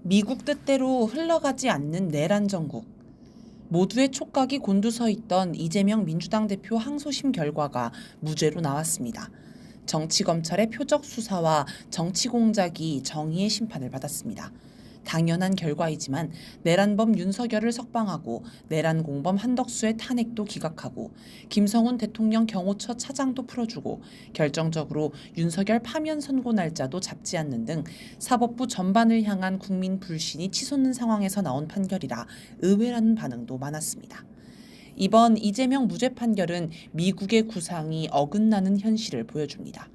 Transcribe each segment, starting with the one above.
미국 뜻대로 흘러가지 않는 내란 정국. 모두의 촉각이 곤두서 있던 이재명 민주당 대표 항소심 결과가 무죄로 나왔습니다. 정치검찰의 표적 수사와 정치 공작이 정의의 심판을 받았습니다. 당연한 결과이지만 내란범 윤석열을 석방하고 내란 공범 한덕수의 탄핵도 기각하고 김성훈 대통령 경호처 차장도 풀어주고 결정적으로 윤석열 파면 선고 날짜도 잡지 않는 등 사법부 전반을 향한 국민 불신이 치솟는 상황에서 나온 판결이라 의외라는 반응도 많았습니다. 이번 이재명 무죄 판결은 미국의 구상이 어긋나는 현실을 보여줍니다.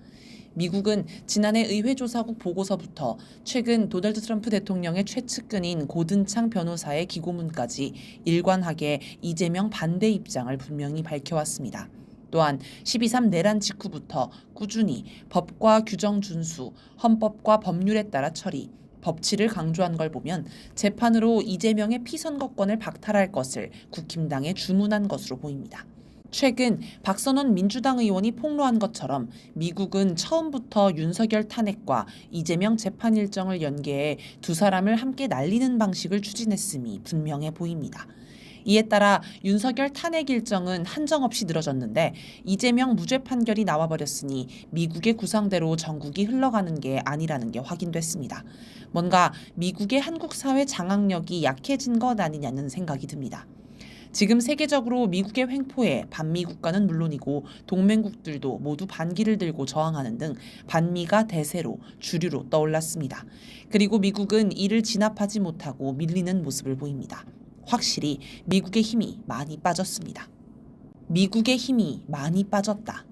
미국은 지난해 의회조사국 보고서부터 최근 도널드 트럼프 대통령의 최측근인 고든창 변호사의 기고문까지 일관하게 이재명 반대 입장을 분명히 밝혀왔습니다. 또한 12.3 내란 직후부터 꾸준히 법과 규정 준수, 헌법과 법률에 따라 처리, 법치를 강조한 걸 보면 재판으로 이재명의 피선거권을 박탈할 것을 국힘당에 주문한 것으로 보입니다. 최근 박선원 민주당 의원이 폭로한 것처럼 미국은 처음부터 윤석열 탄핵과 이재명 재판 일정을 연계해 두 사람을 함께 날리는 방식을 추진했음이 분명해 보입니다. 이에 따라 윤석열 탄핵 일정은 한정없이 늘어졌는데 이재명 무죄 판결이 나와버렸으니 미국의 구상대로 전국이 흘러가는 게 아니라는 게 확인됐습니다. 뭔가 미국의 한국 사회 장악력이 약해진 것 아니냐는 생각이 듭니다. 지금 세계적으로 미국의 횡포에 반미 국가는 물론이고 동맹국들도 모두 반기를 들고 저항하는 등 반미가 대세로 주류로 떠올랐습니다. 그리고 미국은 이를 진압하지 못하고 밀리는 모습을 보입니다. 확실히 미국의 힘이 많이 빠졌습니다. 미국의 힘이 많이 빠졌다.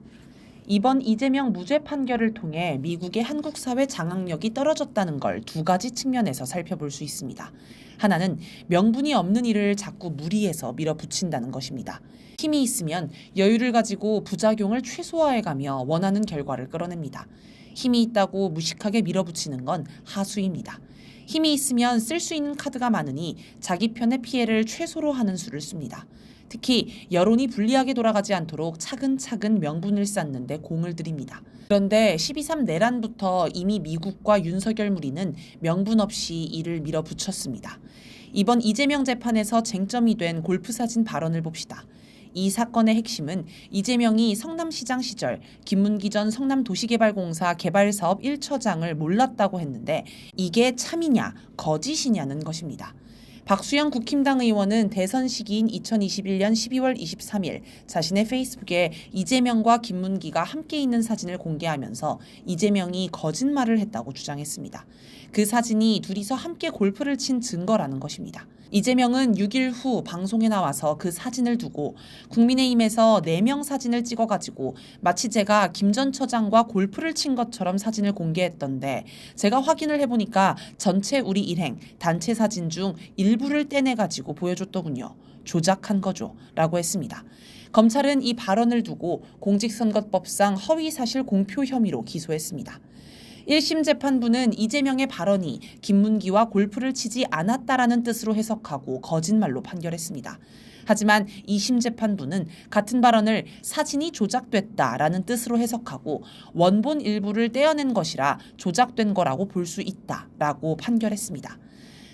이번 이재명 무죄 판결을 통해 미국의 한국 사회 장악력이 떨어졌다는 걸 두 가지 측면에서 살펴볼 수 있습니다. 하나는 명분이 없는 일을 자꾸 무리해서 밀어붙인다는 것입니다. 힘이 있으면 여유를 가지고 부작용을 최소화해가며 원하는 결과를 끌어냅니다. 힘이 있다고 무식하게 밀어붙이는 건 하수입니다. 힘이 있으면 쓸 수 있는 카드가 많으니 자기 편의 피해를 최소로 하는 수를 씁니다. 특히 여론이 불리하게 돌아가지 않도록 차근차근 명분을 쌓는 데 공을 들입니다. 그런데 12.3 내란부터 이미 미국과 윤석열 무리는 명분 없이 이를 밀어붙였습니다. 이번 이재명 재판에서 쟁점이 된 골프 사진 발언을 봅시다. 이 사건의 핵심은 이재명이 성남시장 시절 김문기 전 성남도시개발공사 개발사업 1처장을 몰랐다고 했는데 이게 참이냐 거짓이냐는 것입니다. 박수영 국힘당 의원은 대선 시기인 2021년 12월 23일 자신의 페이스북에 이재명과 김문기가 함께 있는 사진을 공개하면서 이재명이 거짓말을 했다고 주장했습니다. 그 사진이 둘이서 함께 골프를 친 증거라는 것입니다. 이재명은 6일 후 방송에 나와서 그 사진을 두고 국민의힘에서 4명 사진을 찍어가지고 마치 제가 김 전 처장과 골프를 친 것처럼 사진을 공개했던데 제가 확인을 해보니까 전체 우리 일행 단체 사진 중 일부를 떼내가지고 보여줬더군요. 조작한 거죠. 라고 했습니다. 검찰은 이 발언을 두고 공직선거법상 허위사실 공표 혐의로 기소했습니다. 1심 재판부는 이재명의 발언이 김문기와 골프를 치지 않았다라는 뜻으로 해석하고 거짓말로 판결했습니다. 하지만 2심 재판부는 같은 발언을 사진이 조작됐다라는 뜻으로 해석하고 원본 일부를 떼어낸 것이라 조작된 거라고 볼 수 있다라고 판결했습니다.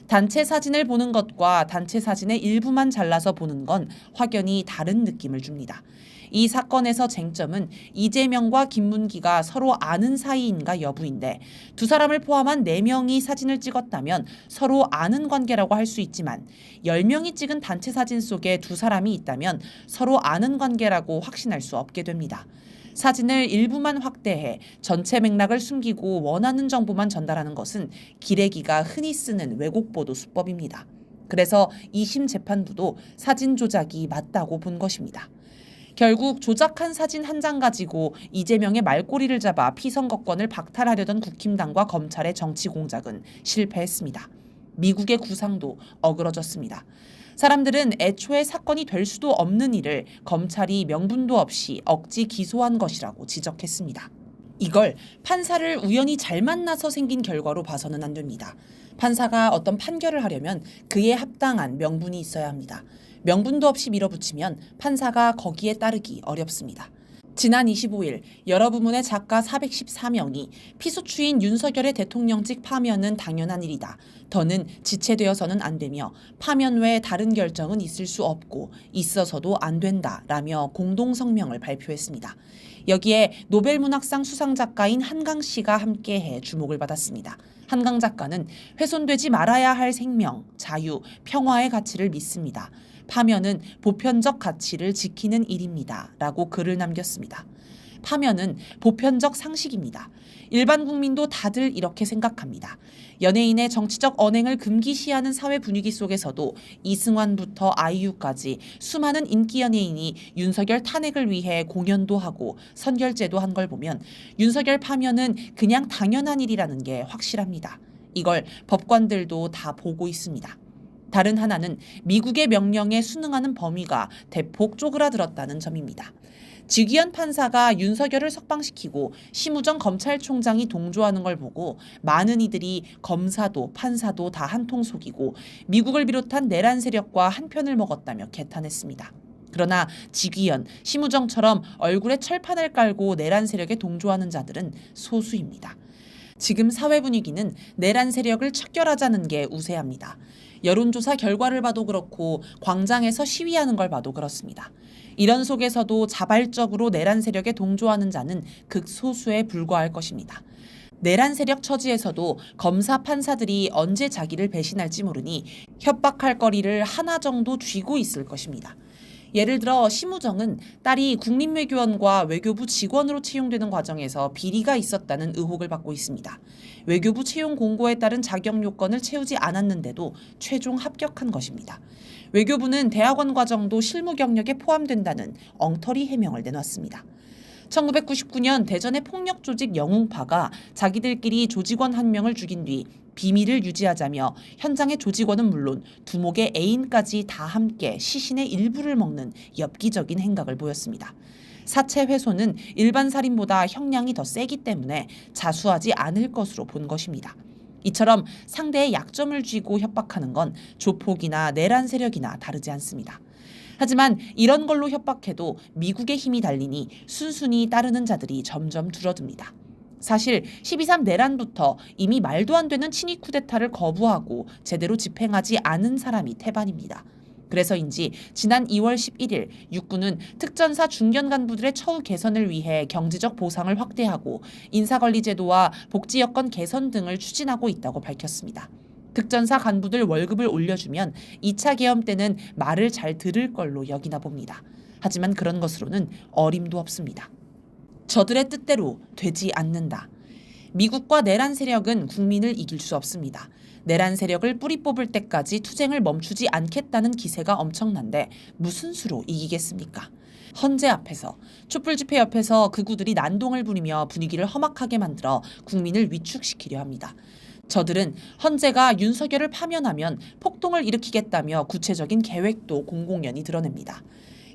단체 사진을 보는 것과 단체 사진의 일부만 잘라서 보는 건 확연히 다른 느낌을 줍니다. 이 사건에서 쟁점은 이재명과 김문기가 서로 아는 사이인가 여부인데 두 사람을 포함한 4명이 사진을 찍었다면 서로 아는 관계라고 할 수 있지만 10명이 찍은 단체 사진 속에 두 사람이 있다면 서로 아는 관계라고 확신할 수 없게 됩니다. 사진을 일부만 확대해 전체 맥락을 숨기고 원하는 정보만 전달하는 것은 기레기가 흔히 쓰는 왜곡 보도 수법입니다. 그래서 2심 재판부도 사진 조작이 맞다고 본 것입니다. 결국 조작한 사진 한 장 가지고 이재명의 말꼬리를 잡아 피선거권을 박탈하려던 국힘당과 검찰의 정치 공작은 실패했습니다. 미국의 구상도 어그러졌습니다. 사람들은 애초에 사건이 될 수도 없는 일을 검찰이 명분도 없이 억지 기소한 것이라고 지적했습니다. 이걸 판사를 우연히 잘 만나서 생긴 결과로 봐서는 안 됩니다. 판사가 어떤 판결을 하려면 그에 합당한 명분이 있어야 합니다. 명분도 없이 밀어붙이면 판사가 거기에 따르기 어렵습니다. 지난 25일 여러 부문의 작가 414명이 피소추인 윤석열의 대통령직 파면은 당연한 일이다. 더는 지체되어서는 안 되며 파면 외에 다른 결정은 있을 수 없고 있어서도 안 된다라며 공동 성명을 발표했습니다. 여기에 노벨문학상 수상 작가인 한강 씨가 함께해 주목을 받았습니다. 한강 작가는 훼손되지 말아야 할 생명, 자유, 평화의 가치를 믿습니다. 파면은 보편적 가치를 지키는 일입니다. 라고 글을 남겼습니다. 파면은 보편적 상식입니다. 일반 국민도 다들 이렇게 생각합니다. 연예인의 정치적 언행을 금기시하는 사회 분위기 속에서도 이승환부터 아이유까지 수많은 인기 연예인이 윤석열 탄핵을 위해 공연도 하고 선결제도 한 걸 보면 윤석열 파면은 그냥 당연한 일이라는 게 확실합니다. 이걸 법관들도 다 보고 있습니다. 다른 하나는 미국의 명령에 순응하는 범위가 대폭 쪼그라들었다는 점입니다. 지기현 판사가 윤석열을 석방시키고 심우정 검찰총장이 동조하는 걸 보고 많은 이들이 검사도 판사도 다 한통 속이고 미국을 비롯한 내란 세력과 한편을 먹었다며 개탄했습니다. 그러나 지기현, 심우정처럼 얼굴에 철판을 깔고 내란 세력에 동조하는 자들은 소수입니다. 지금 사회 분위기는 내란 세력을 척결하자는 게 우세합니다. 여론조사 결과를 봐도 그렇고 광장에서 시위하는 걸 봐도 그렇습니다. 이런 속에서도 자발적으로 내란 세력에 동조하는 자는 극소수에 불과할 것입니다. 내란 세력 처지에서도 검사 판사들이 언제 자기를 배신할지 모르니 협박할 거리를 하나 정도 쥐고 있을 것입니다. 예를 들어 심우정은 딸이 국립외교원과 외교부 직원으로 채용되는 과정에서 비리가 있었다는 의혹을 받고 있습니다. 외교부 채용 공고에 따른 자격 요건을 채우지 않았는데도 최종 합격한 것입니다. 외교부는 대학원 과정도 실무 경력에 포함된다는 엉터리 해명을 내놨습니다. 1999년 대전의 폭력 조직 영웅파가 자기들끼리 조직원 한 명을 죽인 뒤 비밀을 유지하자며 현장의 조직원은 물론 두목의 애인까지 다 함께 시신의 일부를 먹는 엽기적인 행각을 보였습니다. 사체 훼손은 일반 살인보다 형량이 더 세기 때문에 자수하지 않을 것으로 본 것입니다. 이처럼 상대의 약점을 쥐고 협박하는 건 조폭이나 내란 세력이나 다르지 않습니다. 하지만 이런 걸로 협박해도 미국의 힘이 달리니 순순히 따르는 자들이 점점 줄어듭니다. 사실 12.3 내란부터 이미 말도 안 되는 친위 쿠데타를 거부하고 제대로 집행하지 않은 사람이 태반입니다. 그래서인지 지난 2월 11일 육군은 특전사 중견 간부들의 처우 개선을 위해 경제적 보상을 확대하고 인사관리제도와 복지 여건 개선 등을 추진하고 있다고 밝혔습니다. 특전사 간부들 월급을 올려주면 2차 계엄 때는 말을 잘 들을 걸로 여기나 봅니다. 하지만 그런 것으로는 어림도 없습니다. 저들의 뜻대로 되지 않는다. 미국과 내란 세력은 국민을 이길 수 없습니다. 내란 세력을 뿌리 뽑을 때까지 투쟁을 멈추지 않겠다는 기세가 엄청난데 무슨 수로 이기겠습니까? 헌재 앞에서, 촛불 집회 옆에서 극우들이 난동을 부리며 분위기를 험악하게 만들어 국민을 위축시키려 합니다. 저들은 헌재가 윤석열을 파면하면 폭동을 일으키겠다며 구체적인 계획도 공공연히 드러냅니다.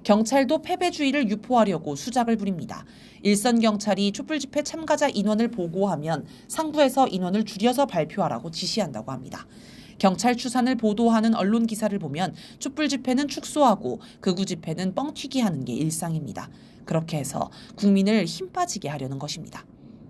경찰도 패배주의를 유포하려고 수작을 부립니다. 일선 경찰이 촛불 집회 참가자 인원을 보고하면 상부에서 인원을 줄여서 발표하라고 지시한다고 합니다. 경찰 추산을 보도하는 언론 기사를 보면 촛불 집회는 축소하고 극우 집회는 뻥튀기 하는 게 일상입니다. 그렇게 해서 국민을 힘 빠지게 하려는 것입니다.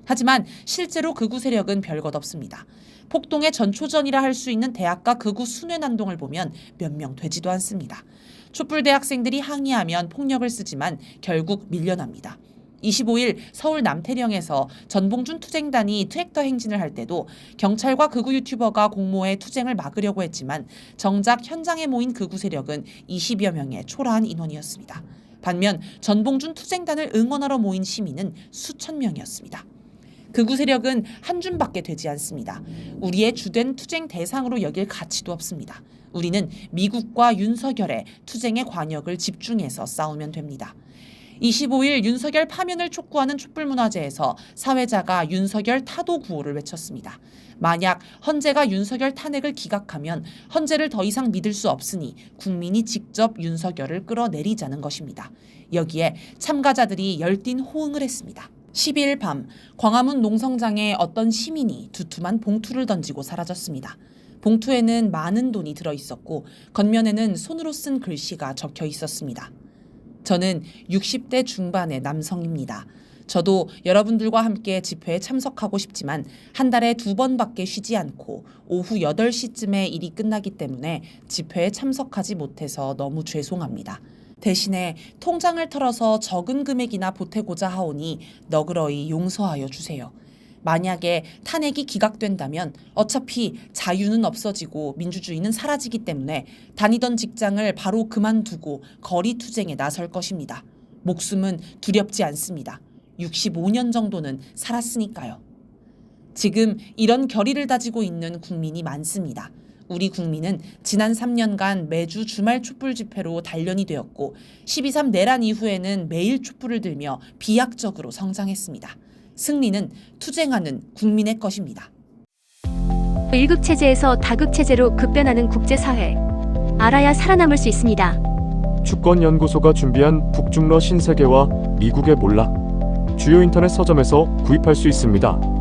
하지만 실제로 극우 세력은 별것 없습니다. 폭동의 전초전이라 할 수 있는 대학가 극우 순회 난동을 보면 몇 명 되지도 않습니다. 촛불 대학생들이 항의하면 폭력을 쓰지만 결국 밀려납니다. 25일 서울 남태령에서 전봉준 투쟁단이 트랙터 행진을 할 때도 경찰과 극우 유튜버가 공모해 투쟁을 막으려고 했지만 정작 현장에 모인 극우 세력은 20여 명의 초라한 인원이었습니다. 반면 전봉준 투쟁단을 응원하러 모인 시민은 수천 명이었습니다. 극우 세력은 한 줌밖에 되지 않습니다. 우리의 주된 투쟁 대상으로 여길 가치도 없습니다. 우리는 미국과 윤석열의 투쟁의 관역을 집중해서 싸우면 됩니다. 25일 윤석열 파면을 촉구하는 촛불문화제에서 사회자가 윤석열 타도 구호를 외쳤습니다. 만약 헌재가 윤석열 탄핵을 기각하면 헌재를 더 이상 믿을 수 없으니 국민이 직접 윤석열을 끌어내리자는 것입니다. 여기에 참가자들이 열띤 호응을 했습니다. 12일 밤 광화문 농성장에 어떤 시민이 두툼한 봉투를 던지고 사라졌습니다. 봉투에는 많은 돈이 들어있었고 겉면에는 손으로 쓴 글씨가 적혀 있었습니다. 저는 60대 중반의 남성입니다. 저도 여러분들과 함께 집회에 참석하고 싶지만 한 달에 2번밖에 쉬지 않고 오후 8시쯤에 일이 끝나기 때문에 집회에 참석하지 못해서 너무 죄송합니다. 대신에 통장을 털어서 적은 금액이나 보태고자 하오니 너그러이 용서하여 주세요. 만약에 탄핵이 기각된다면 어차피 자유는 없어지고 민주주의는 사라지기 때문에 다니던 직장을 바로 그만두고 거리 투쟁에 나설 것입니다. 목숨은 두렵지 않습니다. 65년 정도는 살았으니까요. 지금 이런 결의를 다지고 있는 국민이 많습니다. 우리 국민은 지난 3년간 매주 주말 촛불 집회로 단련이 되었고 12.3 내란 이후에는 매일 촛불을 들며 비약적으로 성장했습니다. 승리는 투쟁하는 국민의 것입니다. 1급 체제에서 다급 체제로 급변하는 국제사회. 알아야 살아남을 수 있습니다. 주권연구소가 준비한 북중러 신세계와 미국의 몰락. 주요 인터넷 서점에서 구입할 수 있습니다.